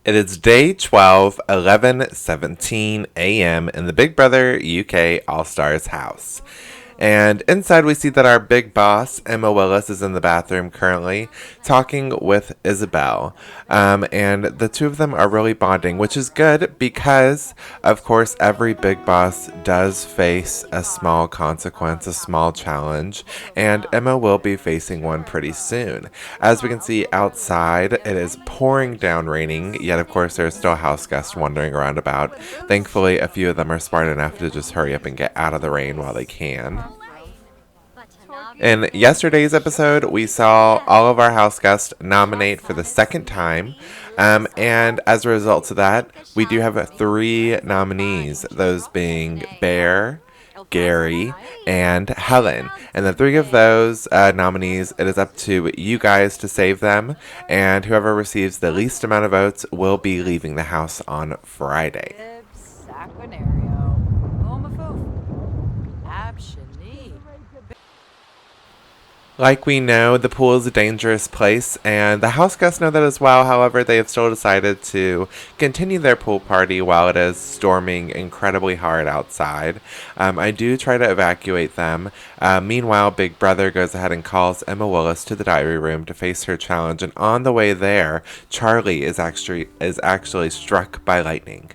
It is day 12, 11:17 a.m. in the Big Brother UK All-Stars house. And inside we see that our big boss, Emma Willis, is in the bathroom currently talking with Isabelle. And the two of them are really bonding, which is good because, of course, every big boss does face a small consequence, a small challenge, and Emma will be facing one pretty soon. As we can see outside, it is pouring down raining, yet of course there's still house guests wandering around about. Thankfully, a few of them are smart enough to just hurry up and get out of the rain while they can. In yesterday's episode, we saw all of our house guests nominate for the second time. And as a result of that, we do have three nominees, those being Bear, Gary, and Hellen. And the three of those nominees, it is up to you guys to save them. And whoever receives the least amount of votes will be leaving the house on Friday. Like we know, the pool is a dangerous place, and the house guests know that as well. However, they have still decided to continue their pool party while it is storming incredibly hard outside. I do try to evacuate them. Meanwhile, Big Brother goes ahead and calls Emma Willis to the diary room to face her challenge, and on the way there, Charley is actually struck by lightning.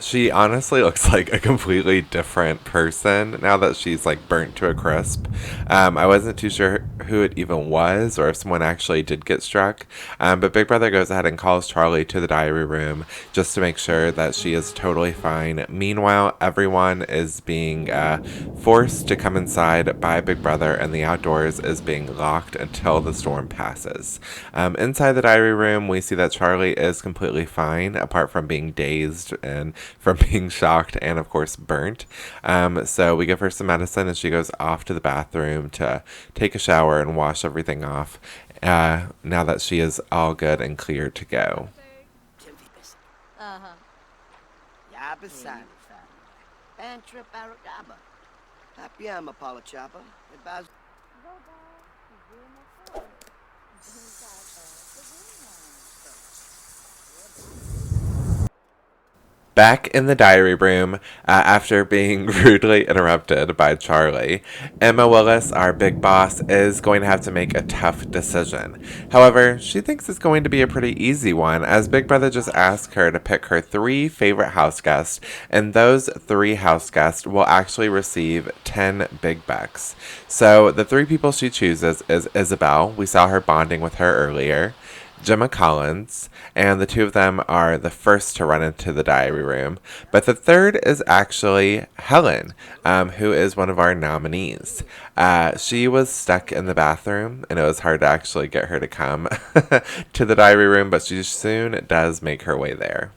She honestly looks like a completely different person now that she's like burnt to a crisp. I wasn't too sure who it even was or if someone actually did get struck. But Big Brother goes ahead and calls Charley to the diary room just to make sure that she is totally fine. Meanwhile, everyone is being forced to come inside by Big Brother, and the outdoors is being locked until the storm passes. Inside the diary room, we see that Charley is completely fine, apart from being dazed and from being shocked and of course burnt. So we give her some medicine and she goes off to the bathroom to take a shower and wash everything off now that she is all good and cleared to go. Back in the diary room, after being rudely interrupted by Charley, Emma Willis, our big boss, is going to have to make a tough decision. However, she thinks it's going to be a pretty easy one, as Big Brother just asked her to pick her three favorite house guests, and those three house guests will actually receive 10 big bucks. So the three people she chooses is Isabelle. We saw her bonding with her earlier. Gemma Collins, and the two of them are the first to run into the diary room. But the third is actually Hellen, who is one of our nominees. She was stuck in the bathroom, and it was hard to actually get her to come to the diary room, but she soon does make her way there.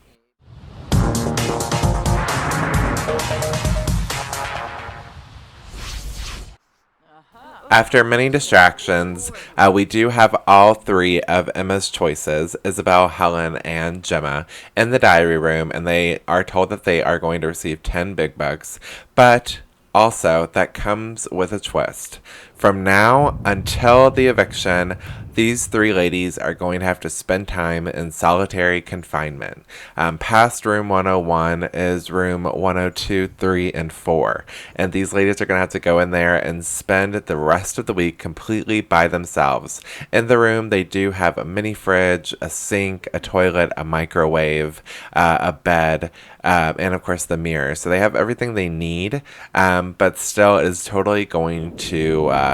After many distractions, we do have all three of Emma's choices, Isabelle, Hellen, and Gemma, in the diary room, and they are told that they are going to receive 10 big bucks, but also that comes with a twist. From now until the eviction, these three ladies are going to have to spend time in solitary confinement. Past room 101 is room 102, 3, and 4. And these ladies are going to have to go in there and spend the rest of the week completely by themselves. In the room, they do have a mini fridge, a sink, a toilet, a microwave, a bed, and of course the mirror. So they have everything they need, but still it is totally going to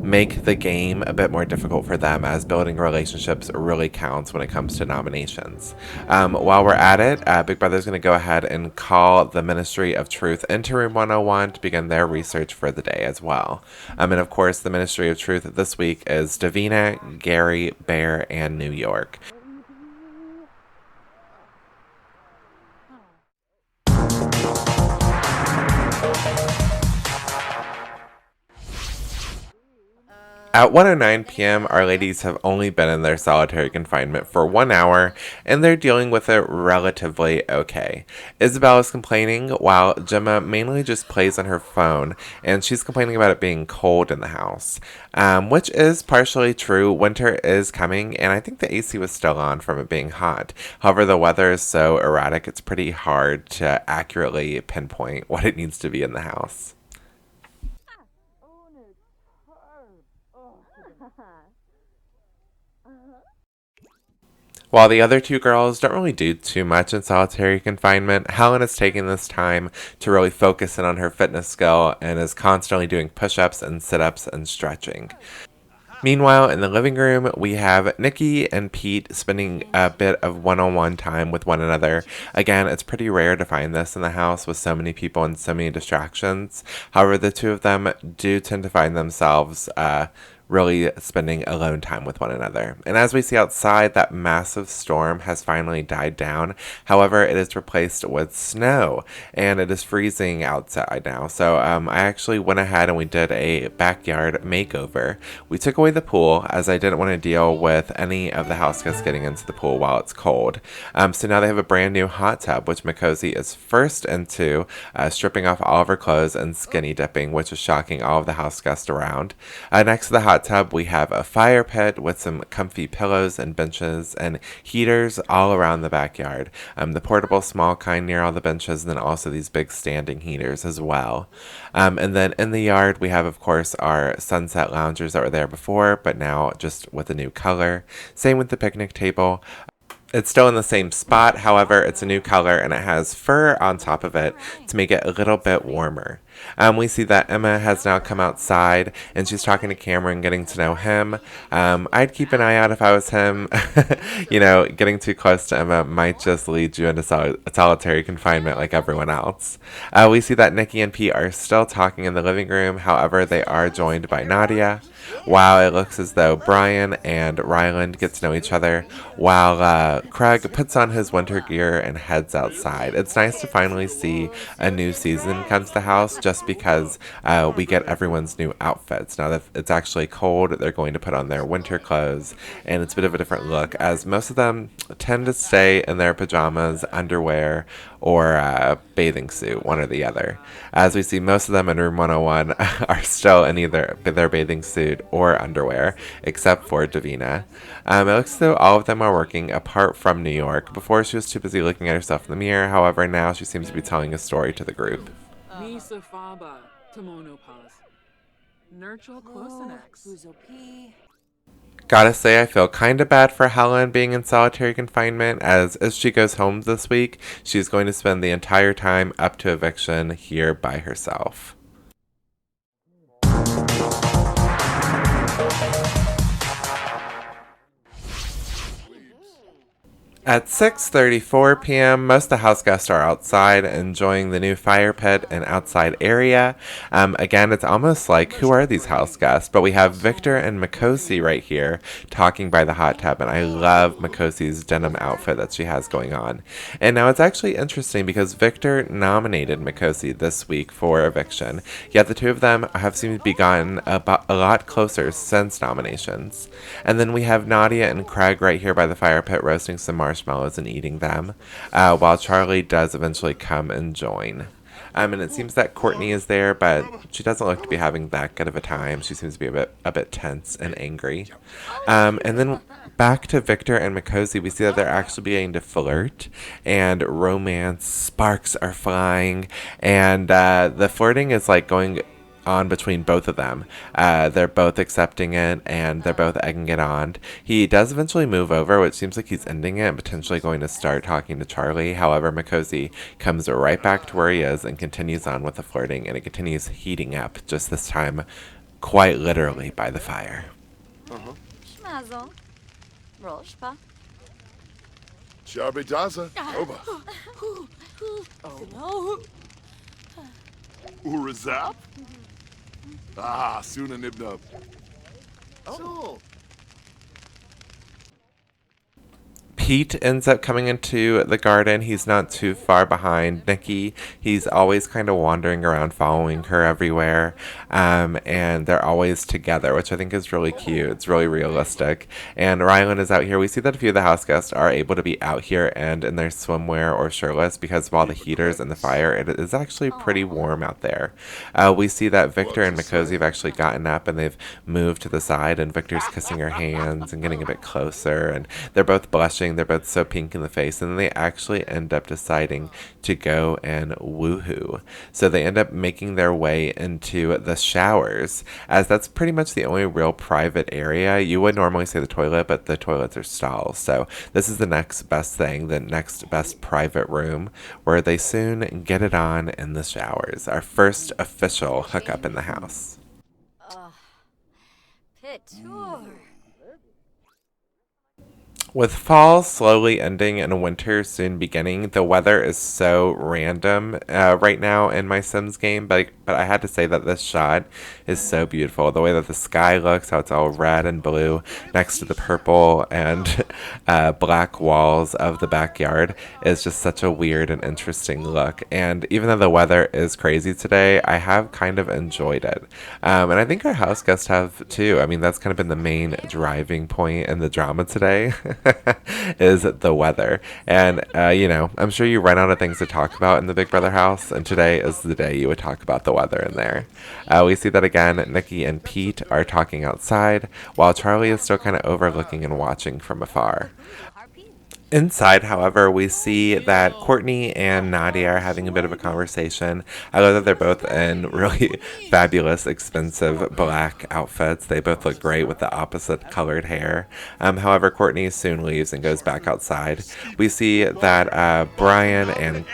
make the game a bit more difficult for them, as building relationships really counts when it comes to nominations. While we're at it, Big Brother's going to go ahead and call the Ministry of Truth into room 101 to begin their research for the day as well. And of course, the Ministry of Truth this week is Davina, Gary, Bear, and New York. At 1:09 p.m., our ladies have only been in their solitary confinement for 1 hour, and they're dealing with it relatively okay. Isabelle is complaining, while Gemma mainly just plays on her phone, and she's complaining about it being cold in the house, which is partially true. Winter is coming, and I think the AC was still on from it being hot. However, the weather is so erratic, it's pretty hard to accurately pinpoint what it needs to be in the house. While the other two girls don't really do too much in solitary confinement, Hellen is taking this time to really focus in on her fitness skill and is constantly doing push-ups and sit-ups and stretching. Meanwhile, in the living room, we have Nikki and Pete spending a bit of one-on-one time with one another. Again, it's pretty rare to find this in the house with so many people and so many distractions. However, the two of them do tend to find themselves really spending alone time with one another. And as we see outside, that massive storm has finally died down. However, it is replaced with snow, and it is freezing outside now. So I actually went ahead and we did a backyard makeover. We took away the pool, as I didn't want to deal with any of the house guests getting into the pool while it's cold. So now they have a brand new hot tub, which Makosi is first into, stripping off all of her clothes and skinny dipping, which is shocking all of the house guests around. Next to the hot tub, we have a fire pit with some comfy pillows and benches and heaters all around the backyard. The portable small kind near all the benches, and then also these big standing heaters as well. And then in the yard, we have, of course, our sunset loungers that were there before, but now just with a new color. Same with the picnic table. It's still in the same spot, however, it's a new color and it has fur on top of it to make it a little bit warmer. We see that Emma has now come outside and she's talking to Cameron, getting to know him. I'd keep an eye out if I was him. Getting too close to Emma might just lead you into solitary confinement like everyone else. We see that Nikki and Pete are still talking in the living room, however, they are joined by Nadia. While it looks as though Brian and Rylan get to know each other, while Craig puts on his winter gear and heads outside. It's nice to finally see a new season come to the house, just because we get everyone's new outfits. Now that it's actually cold, they're going to put on their winter clothes, and it's a bit of a different look, as most of them tend to stay in their pajamas, underwear, or a bathing suit, one or the other. As we see, most of them in room 101 are still in either their bathing suit or underwear, except for Davina. It looks as though all of them are working, apart from New York. Before, she was too busy looking at herself in the mirror, however, now she seems to be telling a story to the group. Gotta say, I feel kinda bad for Hellen being in solitary confinement, as she goes home this week, she's going to spend the entire time up to eviction here by herself. At 6:34 p.m., most of the house guests are outside enjoying the new fire pit and outside area. Again, it's almost like, who are these house guests? But we have Victor and Makosi right here talking by the hot tub, and I love Makosi's denim outfit that she has going on. And now it's actually interesting because Victor nominated Makosi this week for eviction, yet the two of them have seemed to be gotten a lot closer since nominations. And then we have Nadia and Craig right here by the fire pit roasting some marshmallows and eating them, while Charley does eventually come and join. And it seems that Courtney is there, but she doesn't look to be having that good of a time. She seems to be a bit tense and angry. And then back to Victor and Makosi, we see that they're actually beginning to flirt, and romance sparks are flying, and the flirting is like going on between both of them. They're both accepting it, and they're both egging it on. He does eventually move over, which seems like he's ending it and potentially going to start talking to Charley. However, Makosi comes right back to where he is and continues on with the flirting, and it continues heating up, just this time quite literally by the fire. Urazap? Suna Nibnub. Pete ends up coming into the garden. He's not too far behind Nikki. He's always kind of wandering around, following her everywhere. And they're always together, which I think is really cute. It's really realistic. And Rylan is out here. We see that a few of the house guests are able to be out here and in their swimwear or shirtless because of all the heaters and the fire. It is actually pretty warm out there. We see that Victor and Makosi have actually gotten up and they've moved to the side, and Victor's kissing her hands and getting a bit closer, and they're both blushing. They're both so pink in the face, and then they actually end up deciding to go and woohoo. So they end up making their way into the showers, as that's pretty much the only real private area. You would normally say the toilet, but the toilets are stalls. So this is the next best thing, the next best private room, where they soon get it on in the showers. Our first official hookup in the house. With fall slowly ending and winter soon beginning, the weather is so random right now in my Sims game, but I had to say that this shot is so beautiful. The way that the sky looks, how it's all red and blue next to the purple and black walls of the backyard is just such a weird and interesting look. And even though the weather is crazy today, I have kind of enjoyed it. And I think our house guests have too. I mean, that's kind of been the main driving point in the drama today. Is the weather. And, I'm sure you run out of things to talk about in the Big Brother house, and today is the day you would talk about the weather in there. We see that again, Nikki and Pete are talking outside, while Charley is still kind of overlooking and watching from afar. Inside, however, we see that Courtney and Nadia are having a bit of a conversation. I love that they're both in really fabulous, expensive black outfits. They both look great with the opposite colored hair. However, Courtney soon leaves and goes back outside. We see that Brian and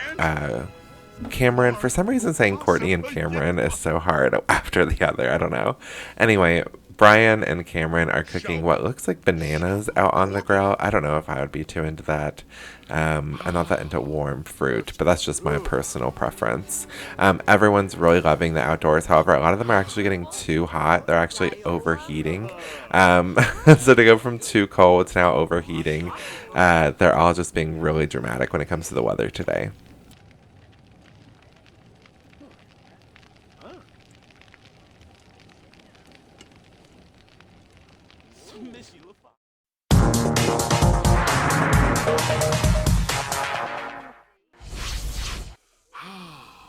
Cameron, for some reason saying Courtney and Cameron is so hard after the other. I don't know. Anyway, Brian and Cameron are cooking what looks like bananas out on the grill. I don't know if I would be too into that. I'm not that into warm fruit, but that's just my personal preference. Everyone's really loving the outdoors. However, a lot of them are actually getting too hot. They're actually overheating. So to go from too cold to now overheating, they're all just being really dramatic when it comes to the weather today.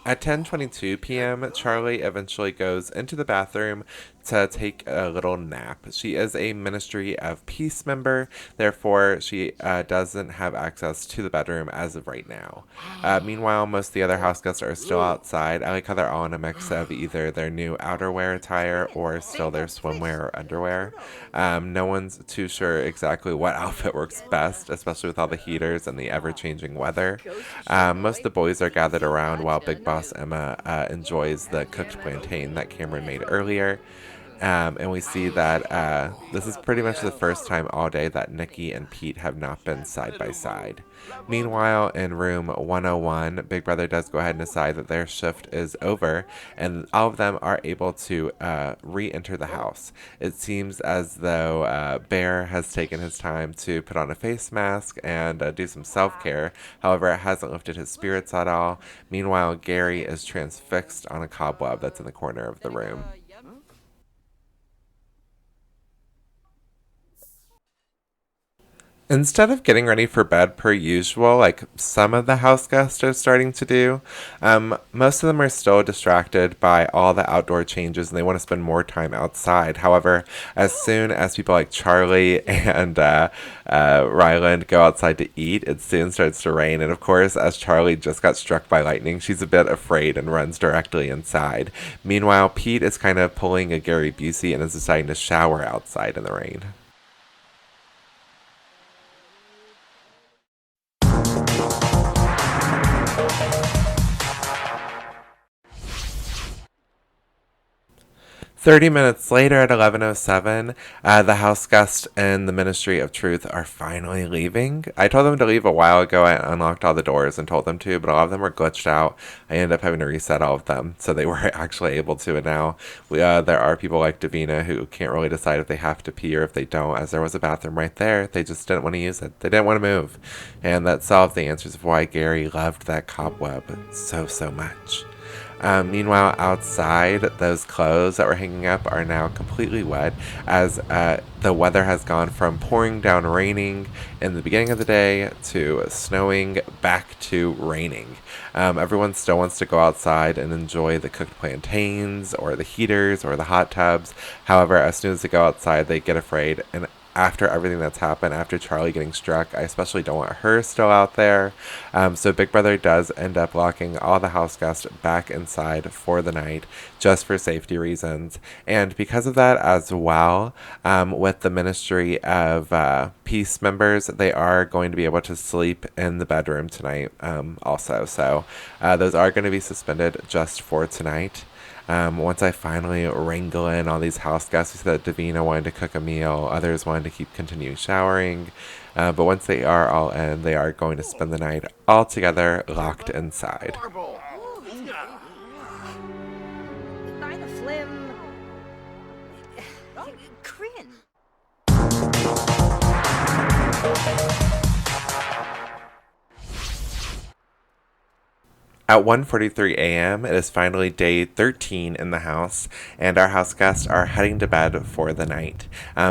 At 10:22 p.m., Charley eventually goes into the bathroom to take a little nap. She is a Ministry of Peace member, therefore she doesn't have access to the bedroom as of right now. Meanwhile, most of the other house guests are still outside. I like how they're all in a mix of either their new outerwear attire or still their swimwear or underwear. No one's too sure exactly what outfit works best, especially with all the heaters and the ever-changing weather. Most of the boys are gathered around while Big Boss Emma enjoys the cooked plantain that Cameron made earlier. And we see that this is pretty much the first time all day that Nikki and Pete have not been side by side. Meanwhile, in room 101, Big Brother does go ahead and decide that their shift is over, and all of them are able to re-enter the house. It seems as though Bear has taken his time to put on a face mask and do some self-care. However, it hasn't lifted his spirits at all. Meanwhile, Gary is transfixed on a cobweb that's in the corner of the room. Instead of getting ready for bed per usual, like some of the house guests are starting to do, most of them are still distracted by all the outdoor changes and they want to spend more time outside. However, as soon as people like Charley and Rylan go outside to eat, it soon starts to rain. And of course, as Charley just got struck by lightning, she's a bit afraid and runs directly inside. Meanwhile, Pete is kind of pulling a Gary Busey and is deciding to shower outside in the rain. 30 minutes later at 11:07, the house guests and the Ministry of Truth are finally leaving. I told them to leave a while ago. I unlocked all the doors and told them to, but a lot of them were glitched out. I ended up having to reset all of them, so they were actually able to. And now there are people like Davina who can't really decide if they have to pee or if they don't, as there was a bathroom right there. They just didn't want to use it. They didn't want to move. And that solved the answers of why Gary loved that cobweb so much. Meanwhile, outside, those clothes that were hanging up are now completely wet as the weather has gone from pouring down raining in the beginning of the day to snowing back to raining. Everyone still wants to go outside and enjoy the cooked plantains or the heaters or the hot tubs. However, as soon as they go outside, they get afraid. And after everything that's happened, after Charley getting struck, I especially don't want her still out there. So Big Brother does end up locking all the house guests back inside for the night, just for safety reasons. And because of that as well, with the Ministry of Peace members, they are going to be able to sleep in the bedroom tonight also. So those are going to be suspended just for tonight. Once I finally wrangle in all these house guests, we said that Davina wanted to cook a meal, others wanted to continue showering, but once they are all in, they are going to spend the night all together, locked inside. At 1:43 a.m., it is finally day 13 in the house, and our house guests are heading to bed for the night.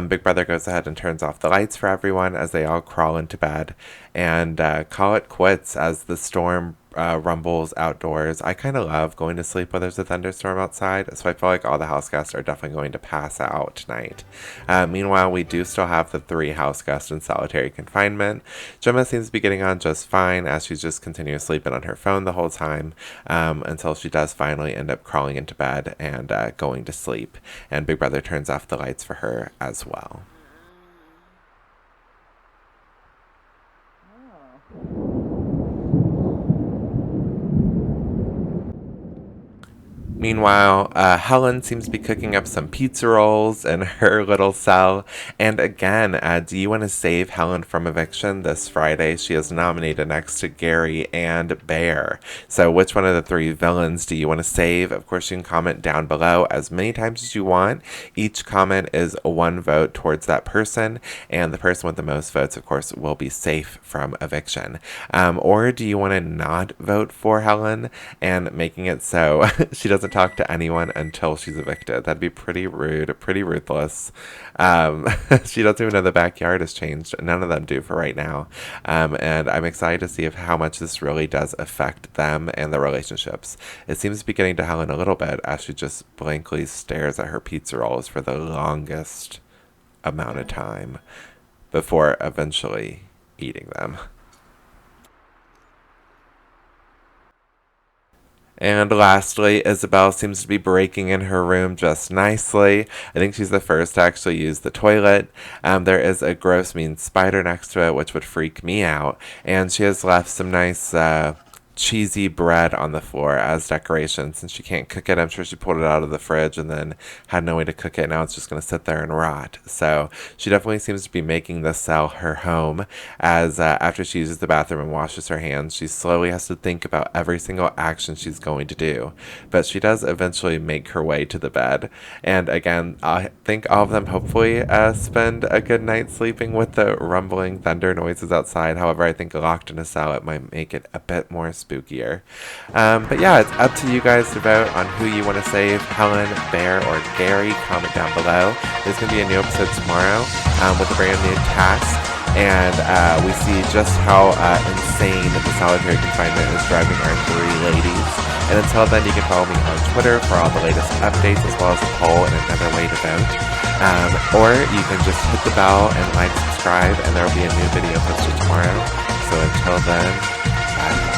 Big Brother goes ahead and turns off the lights for everyone as they all crawl into bed and call it quits as the storm rumbles outdoors. I kind of love going to sleep when there's a thunderstorm outside, so I feel like all the house guests are definitely going to pass out tonight. Meanwhile, we do still have the 3 house guests in solitary confinement. Gemma seems to be getting on just fine as she's just continuing sleeping on her phone the whole time until she does finally end up crawling into bed and going to sleep. And Big Brother turns off the lights for her as well. Meanwhile, Hellen seems to be cooking up some pizza rolls in her little cell. And again, do you want to save Hellen from eviction this Friday? She is nominated next to Gary and Bear. So which one of the 3 villains do you want to save? Of course, you can comment down below as many times as you want. Each comment is 1 vote towards that person. And the person with the most votes, of course, will be safe from eviction. Or do you want to not vote for Hellen and making it so she doesn't talk to anyone until she's evicted? That'd be pretty rude, pretty ruthless. She doesn't even know the backyard has changed. None of them do for right now. And I'm excited to see how much this really does affect them and their relationships. It seems to be getting to Hellen a little bit as she just blankly stares at her pizza rolls for the longest amount of time before eventually eating them. And lastly, Isabelle seems to be breaking in her room just nicely. I think she's the first to actually use the toilet. There is a gross mean spider next to it, which would freak me out. And she has left some nice cheesy bread on the floor as decoration. Since she can't cook it, I'm sure she pulled it out of the fridge and then had no way to cook it. Now it's just going to sit there and rot. So she definitely seems to be making this cell her home, as after she uses the bathroom and washes her hands, she slowly has to think about every single action she's going to do. But she does eventually make her way to the bed. And again, I think all of them hopefully spend a good night sleeping with the rumbling thunder noises outside. However, I think locked in a cell, it might make it a bit more spookier. But yeah, it's up to you guys to vote on who you want to save, Hellen, Bear, or Gary. Comment down below. There's going to be a new episode tomorrow with a brand new task. And we see just how insane the solitary confinement is driving our 3 ladies. And until then, you can follow me on Twitter for all the latest updates, as well as a poll and another way to vote. Or you can just hit the bell and subscribe, and there will be a new video posted tomorrow. So until then, bye.